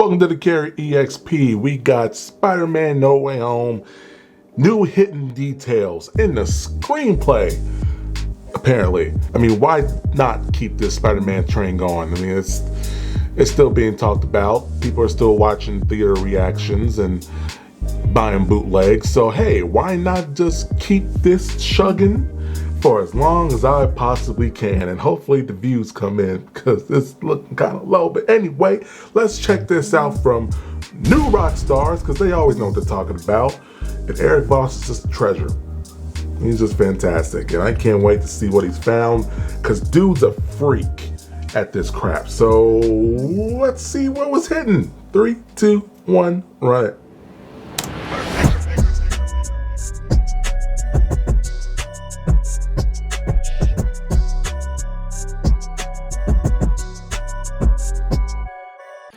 Welcome to the Carry EXP. We got Spider-Man No Way Home, new hidden details in the screenplay. Apparently, I mean, why not keep this Spider-Man train going? I mean, it's still being talked about. People are still watching theater reactions and buying bootlegs. So hey, why not just keep this chugging for as long as I possibly can, and hopefully the views come in because it's looking kind of low. But anyway, let's check this out from new Rockstars because they always know what they're talking about. And Erik Voss is just a treasure. He's just fantastic, and I can't wait to see what he's found because dude's a freak at this crap. So let's see what was hidden. 3, 2, 1, run it.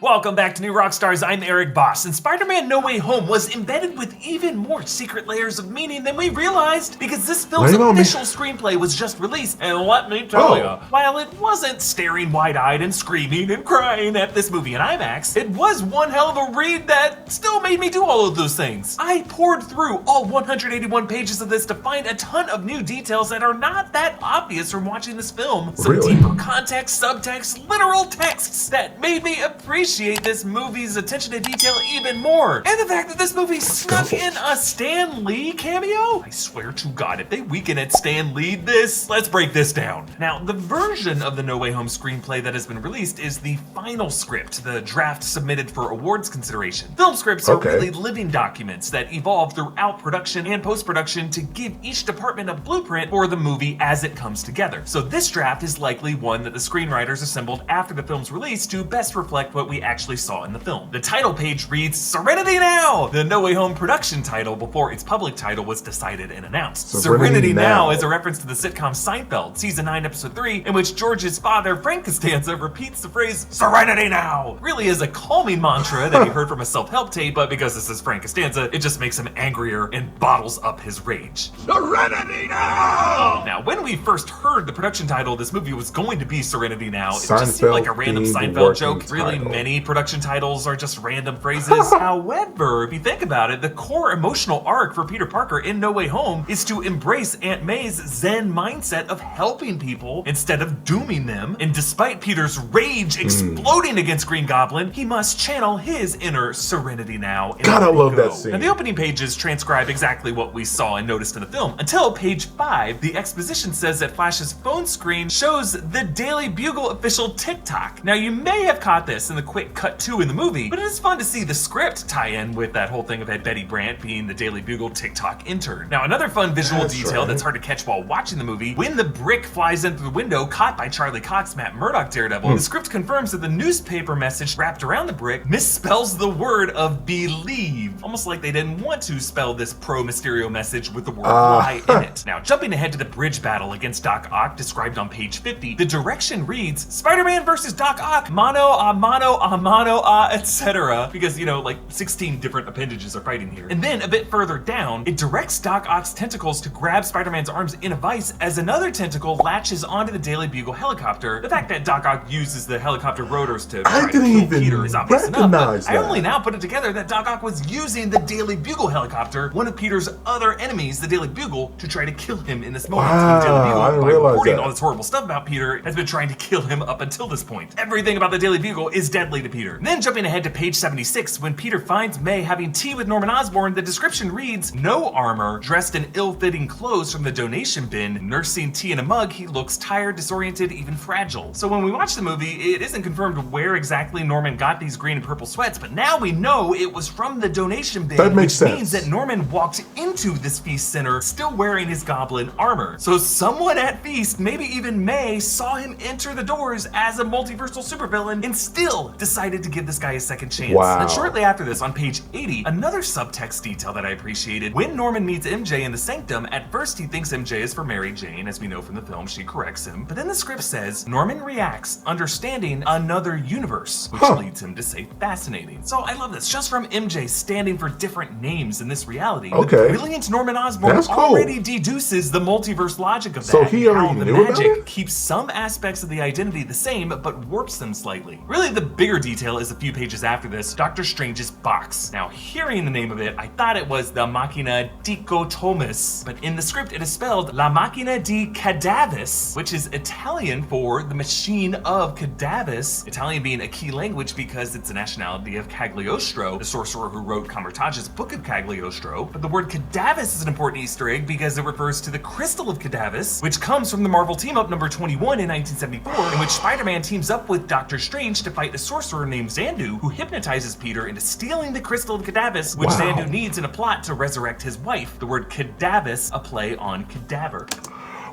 Welcome back to New Rockstars, I'm Erik Voss, and Spider-Man No Way Home was embedded with even more secret layers of meaning than we realized, because this film's official screenplay was just released, and let me tell you, while it wasn't staring wide-eyed and screaming and crying at this movie in IMAX, it was one hell of a read that still made me do all of those things. I poured through all 181 pages of this to find a ton of new details that are not that obvious from watching this film. Some deeper context, subtext, literal texts that made me appreciate this movie's attention to detail even more. And the fact that this movie snuck in a Stan Lee cameo? I swear to God, if they weaken at Stan Lee let's break this down. Now, the version of the No Way Home screenplay that has been released is the final script, the draft submitted for awards consideration. Film scripts are really living documents that evolve throughout production and post-production to give each department a blueprint for the movie as it comes together. So this draft is likely one that the screenwriters assembled after the film's release to best reflect what we actually saw in the film. The title page reads Serenity Now, the No Way Home production title before its public title was decided and announced. Serenity Now is a reference to the sitcom Seinfeld, season 9, episode 3, in which George's father, Frank Costanza, repeats the phrase Serenity Now. Really is a calming mantra that he heard from a self-help tape, but because this is Frank Costanza, it just makes him angrier and bottles up his rage. Serenity Now! Now, when we first heard the production title of this movie was going to be Serenity Now, it just seemed like a random Seinfeld joke. Really, many production titles are just random phrases. However, if you think about it, the core emotional arc for Peter Parker in No Way Home is to embrace Aunt May's Zen mindset of helping people instead of dooming them. And despite Peter's rage exploding against Green Goblin, he must channel his inner Serenity Now. God, I love that scene. And the opening pages transcribe exactly what we saw and noticed in the film. Until page 5, the exposition says that Flash's phone screen shows the Daily Bugle official TikTok. Now, you may have caught this in the quick cut to in the movie, but it is fun to see the script tie in with that whole thing of Betty Brant being the Daily Bugle TikTok intern. Now, another fun visual detail that's hard to catch while watching the movie, when the brick flies in through the window caught by Charlie Cox, Matt Murdock Daredevil, the script confirms that the newspaper message wrapped around the brick misspells the word of believe, almost like they didn't want to spell this pro-Mysterio message with the word lie in it. Now, jumping ahead to the bridge battle against Doc Ock described on page 50, the direction reads, Spider-Man versus Doc Ock, mano a mano, etc. Because, you know, like 16 different appendages are fighting here. And then a bit further down, it directs Doc Ock's tentacles to grab Spider-Man's arms in a vice as another tentacle latches onto the Daily Bugle helicopter. The fact that Doc Ock uses the helicopter rotors to try to kill Peter is obvious enough, but I only now put it together that Doc Ock was using the Daily Bugle helicopter, one of Peter's other enemies, the Daily Bugle, to try to kill him in this moment. The Daily Bugle, by reporting all this horrible stuff about Peter, has been trying to kill him up until this point. Everything about the Daily Bugle is deadly to Peter. Then jumping ahead to page 76, when Peter finds May having tea with Norman Osborn, the description reads, no armor, dressed in ill-fitting clothes from the donation bin, nursing tea in a mug, he looks tired, disoriented, even fragile. So when we watch the movie, it isn't confirmed where exactly Norman got these green and purple sweats, but now we know it was from the donation bin, which means that Norman walked into this feast center still wearing his goblin armor. So someone at Feast, maybe even May, saw him enter the doors as a multiversal supervillain and still decided to give this guy a second chance. And shortly after this, on page 80, another subtext detail that I appreciated. When Norman meets MJ in the Sanctum, at first he thinks MJ is for Mary Jane. As we know from the film, she corrects him. But then the script says, Norman reacts, understanding another universe, which leads him to say fascinating. So I love this. Just from MJ standing for different names in this reality, the brilliant Norman Osborn already deduces the multiverse logic of that. So he already knew about it? Keeps some aspects of the identity the same, but warps them slightly. Really, the bigger detail is a few pages after this, Doctor Strange's box. Now, hearing the name of it, I thought it was the Machina Dicotomus, but in the script it is spelled La Macchina di Cadavis, which is Italian for the machine of Cadavis, Italian being a key language because it's the nationality of Cagliostro, the sorcerer who wrote Camertage's Book of Cagliostro. But the word Cadavis is an important Easter egg because it refers to the Crystal of Cadavis, which comes from the Marvel team-up number 21 in 1974, in which Spider-Man teams up with Doctor Strange to fight a sorcerer named Xandu, who hypnotizes Peter into stealing the Crystal of Cadavis, which Xandu needs in a plot to resurrect his wife. The word Cadavis, a play on cadaver.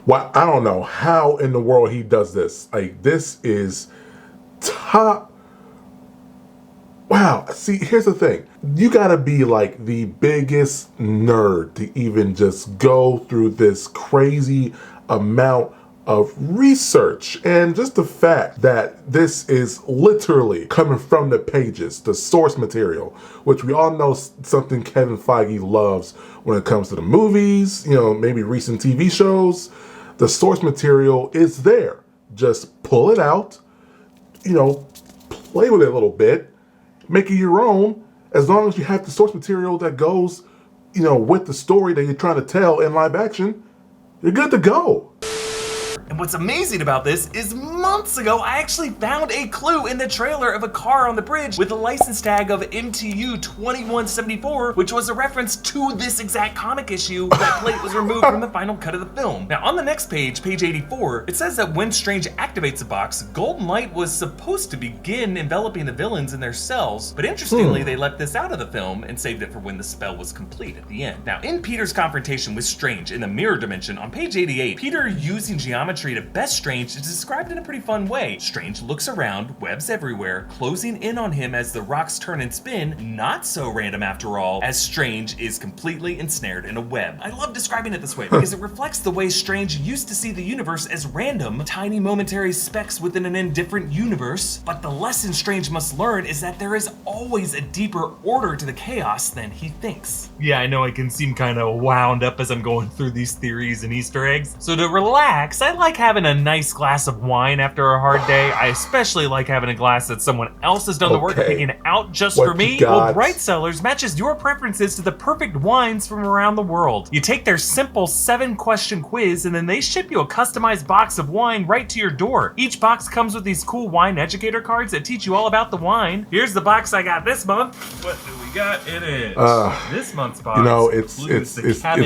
Well, I don't know how in the world he does this. Like, this is top. Wow. See, here's the thing. You gotta be like the biggest nerd to even just go through this crazy amount of research, and just the fact that this is literally coming from the pages, the source material, which we all know something Kevin Feige loves when it comes to the movies, you know, maybe recent TV shows. The source material is there. Just pull it out, you know, play with it a little bit, make it your own, as long as you have the source material that goes, you know, with the story that you're trying to tell in live action, you're good to go. And what's amazing about this is months ago, I actually found a clue in the trailer of a car on the bridge with a license tag of MTU 2174, which was a reference to this exact comic issue. That plate was removed from the final cut of the film. Now, on the next page, page 84, it says that when Strange activates the box, golden light was supposed to begin enveloping the villains in their cells, but interestingly, they left this out of the film and saved it for when the spell was complete at the end. Now, in Peter's confrontation with Strange in the mirror dimension, on page 88, Peter, using geometry to best Strange, is described in a pretty fun way. Strange looks around, webs everywhere, closing in on him as the rocks turn and spin. Not so random after all, as Strange is completely ensnared in a web. I love describing it this way because it reflects the way Strange used to see the universe as random, tiny momentary specks within an indifferent universe. But the lesson Strange must learn is that there is always a deeper order to the chaos than he thinks. Yeah, I know I can seem kind of wound up as I'm going through these theories and Easter eggs. So to relax, I like having a nice glass of wine after a hard day. I especially like having a glass that someone else has done the work of picking out just for me. Well, Bright Cellars matches your preferences to the perfect wines from around the world. You take their simple 7-question quiz and then they ship you a customized box of wine right to your door. Each box comes with these cool wine educator cards that teach you all about the wine. Here's the box I got this month. What do we got in it? This month's box. You know, it's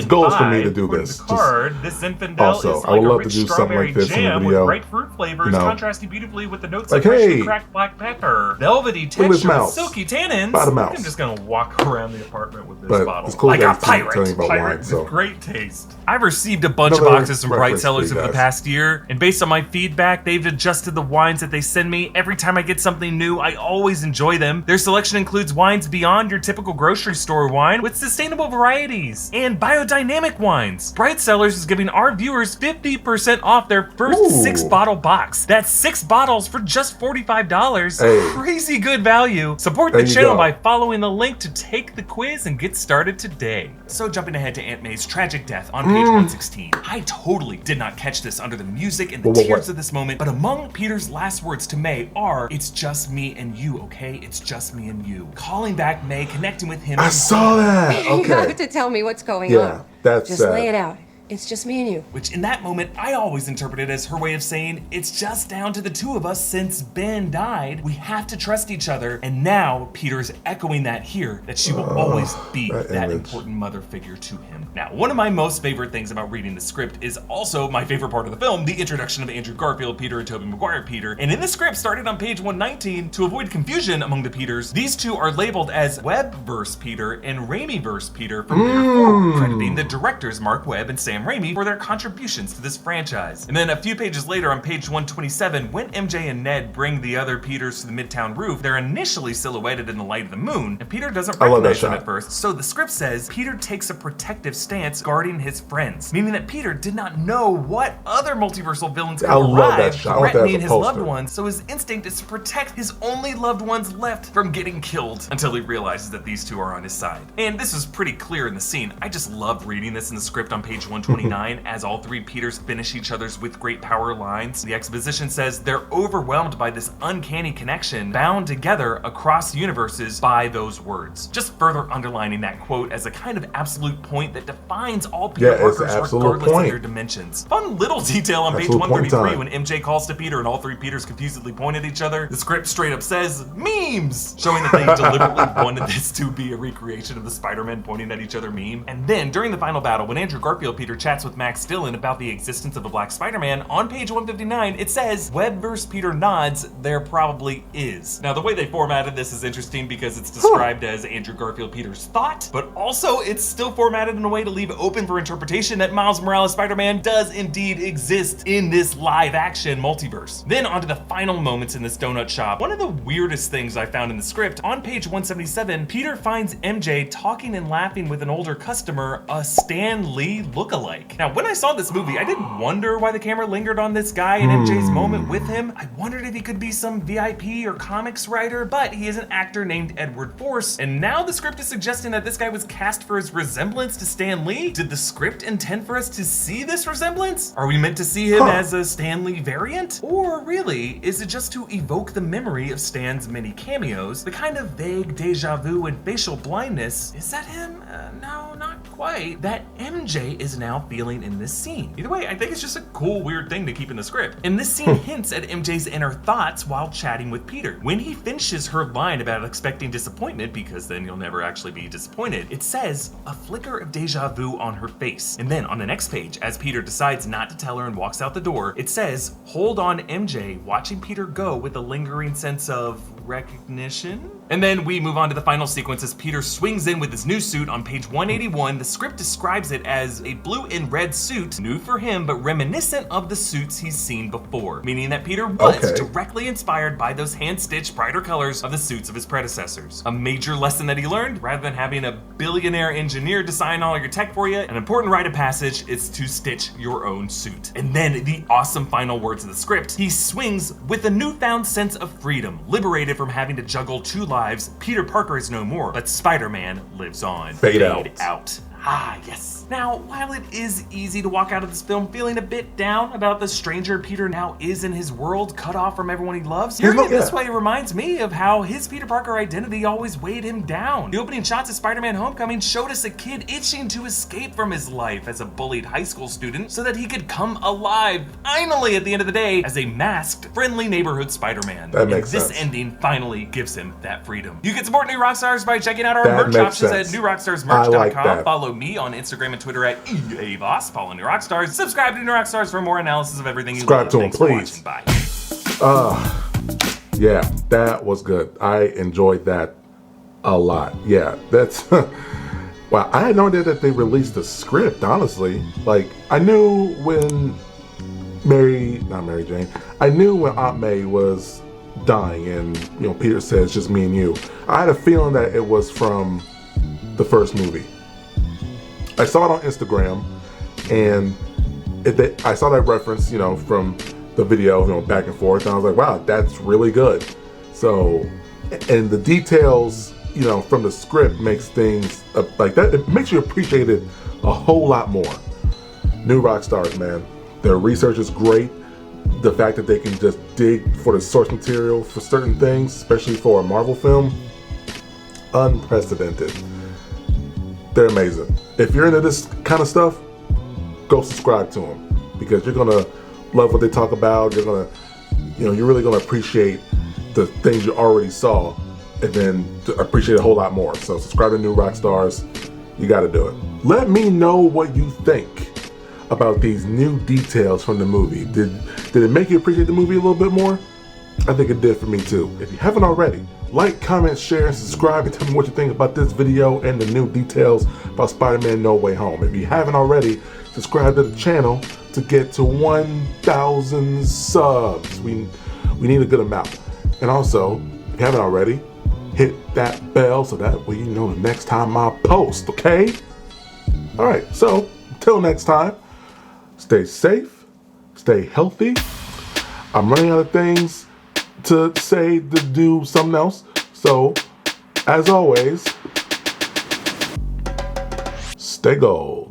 goals for me to do this. The card, this Zinfandel also, is I would like love a to rich do something like this in a jam with video. bright fruit flavors, You know, contrasting beautifully with the notes like, of freshly hey, cracked black pepper. Velvety look at this texture with mouse. silky tannins. About a mouse. I'm just gonna walk around the apartment with this But bottle. it's cool Like that a it's pirate, telling about pirate wine, so. with great taste. I've received a bunch of Another boxes from Bright reference Cellars for you over the guys. past year, and based on my feedback, they've adjusted the wines that they send me. Every time I get something new, I always enjoy them. Their selection includes wines beyond your typical grocery store wine with sustainable varieties and biodynamic wines. Bright Cellars is giving our viewers 50% off their first 6-bottle box. That's 6 bottles for just $45. Hey. Crazy good value. Support the There you channel go. by following the link to take the quiz and get started today. So jumping ahead to Aunt May's tragic death on page 116. I totally did not catch this under the music and the tears of this moment, but among Peter's last words to May are, "It's just me and you, okay? It's just me and you." Calling back May, connecting with him. I saw that. You have Okay. to tell me what's going Yeah, on. that's Just sad. lay it out. It's just me and you. Which in that moment, I always interpreted as her way of saying, it's just down to the two of us since Ben died. We have to trust each other. And now Peter's echoing that here, that she will always be that important mother figure to him. Now, one of my most favorite things about reading the script is also my favorite part of the film, the introduction of Andrew Garfield Peter and Tobey Maguire Peter. And in the script, started on page 119, to avoid confusion among the Peters, these two are labeled as Webb-verse Peter and Raimi-verse Peter from Peter 4, crediting the directors Mark Webb and Sam Raimi for their contributions to this franchise. And then a few pages later on page 127, when MJ and Ned bring the other Peters to the Midtown roof, they're initially silhouetted in the light of the moon, and Peter doesn't recognize them at first. So the script says Peter takes a protective stance guarding his friends, meaning that Peter did not know what other multiversal villains could arrive, threatening his loved ones, so his instinct is to protect his only loved ones left from getting killed until he realizes that these two are on his side. And this is pretty clear in the scene. I just loved reading this in the script on page 127. 129 as all three Peters finish each other's "with great power" lines. The exposition says they're overwhelmed by this uncanny connection bound together across universes by those words. Just further underlining that quote as a kind of absolute point that defines all Peter Parkers regardless of their dimensions. Fun little detail on page 133 when MJ calls to Peter and all three Peters confusedly point at each other. The script straight up says, memes! Showing that they deliberately wanted this to be a recreation of the Spider-Man pointing at each other meme. And then, during the final battle, when Andrew Garfield Peter chats with Max Dillon about the existence of a Black Spider-Man, on page 159, it says, Webb vs. Peter nods, there probably is. Now, the way they formatted this is interesting because it's described as Andrew Garfield Peter's thought, but also it's still formatted in a way to leave open for interpretation that Miles Morales Spider-Man does indeed exist in this live-action multiverse. Then onto the final moments in this donut shop. One of the weirdest things I found in the script, on page 177, Peter finds MJ talking and laughing with an older customer, a Stan Lee lookalike. Now, when I saw this movie, I didn't wonder why the camera lingered on this guy and MJ's moment with him. I wondered if he could be some VIP or comics writer, but he is an actor named Erik Voss, and now the script is suggesting that this guy was cast for his resemblance to Stan Lee. Did the script intend for us to see this resemblance? Are we meant to see him as a Stan Lee variant? Or really, is it just to evoke the memory of Stan's many cameos, the kind of vague deja vu and facial blindness? Is that him? No, not quite. That MJ is now feeling in this scene. Either way, I think it's just a cool, weird thing to keep in the script. And this scene hints at MJ's inner thoughts while chatting with Peter. When he finishes her line about expecting disappointment, because then you'll never actually be disappointed, it says, a flicker of deja vu on her face. And then on the next page, as Peter decides not to tell her and walks out the door, it says, hold on MJ, watching Peter go with a lingering sense of recognition? And then we move on to the final sequence as Peter swings in with his new suit on page 181. The script describes it as a blue and red suit, new for him, but reminiscent of the suits he's seen before, meaning that Peter was directly inspired by those hand-stitched brighter colors of the suits of his predecessors. A major lesson that he learned, rather than having a billionaire engineer design all your tech for you, an important rite of passage is to stitch your own suit. And then the awesome final words of the script, he swings with a newfound sense of freedom, liberated from having to juggle two lives. Peter Parker is no more, but Spider-Man lives on. Fade out. Ah, yes. Now, while it is easy to walk out of this film feeling a bit down about the stranger Peter now is in his world, cut off from everyone he loves, hearing it this way reminds me of how his Peter Parker identity always weighed him down. The opening shots of Spider-Man Homecoming showed us a kid itching to escape from his life as a bullied high school student so that he could come alive, finally at the end of the day, as a masked, friendly neighborhood Spider-Man. That makes sense. This ending finally gives him that freedom. You can support New Rockstars by checking out our merch options at newrockstarsmerch.com. Follow me on Instagram and Twitter at Erik Voss. Follow New Rockstars. Subscribe to New Rockstars for more analysis of everything you love. Subscribe to them, please. Bye. Yeah, that was good. I enjoyed that a lot. Yeah, that's wow. I had no idea that they released the script. Honestly, like I knew when I knew when Aunt May was dying, and Peter said it's just me and you. I had a feeling that it was from the first movie. I saw it on Instagram, and I saw that reference, from the video, back and forth, and I was like, wow, that's really good. So, and the details, from the script makes things like that. It makes you appreciate it a whole lot more. New Rockstars, man. Their research is great. The fact that they can just dig for the source material for certain things, especially for a Marvel film, unprecedented. They're amazing. If you're into this kind of stuff, go subscribe to them because you're gonna love what they talk about. You're gonna, you're really gonna appreciate the things you already saw, and then to appreciate a whole lot more. So subscribe to New Rockstars. You got to do it. Let me know what you think about these new details from the movie. Did it make you appreciate the movie a little bit more? I think it did for me too. If you haven't already, like, comment, share, and subscribe, and tell me what you think about this video and the new details about Spider-Man No Way Home. If you haven't already, subscribe to the channel to get to 1,000 subs. We need a good amount. And also, if you haven't already, hit that bell so that way you know the next time I post, okay? All right, so until next time, stay safe, stay healthy. I'm running out of things to say to do something else. So, as always, stay gold.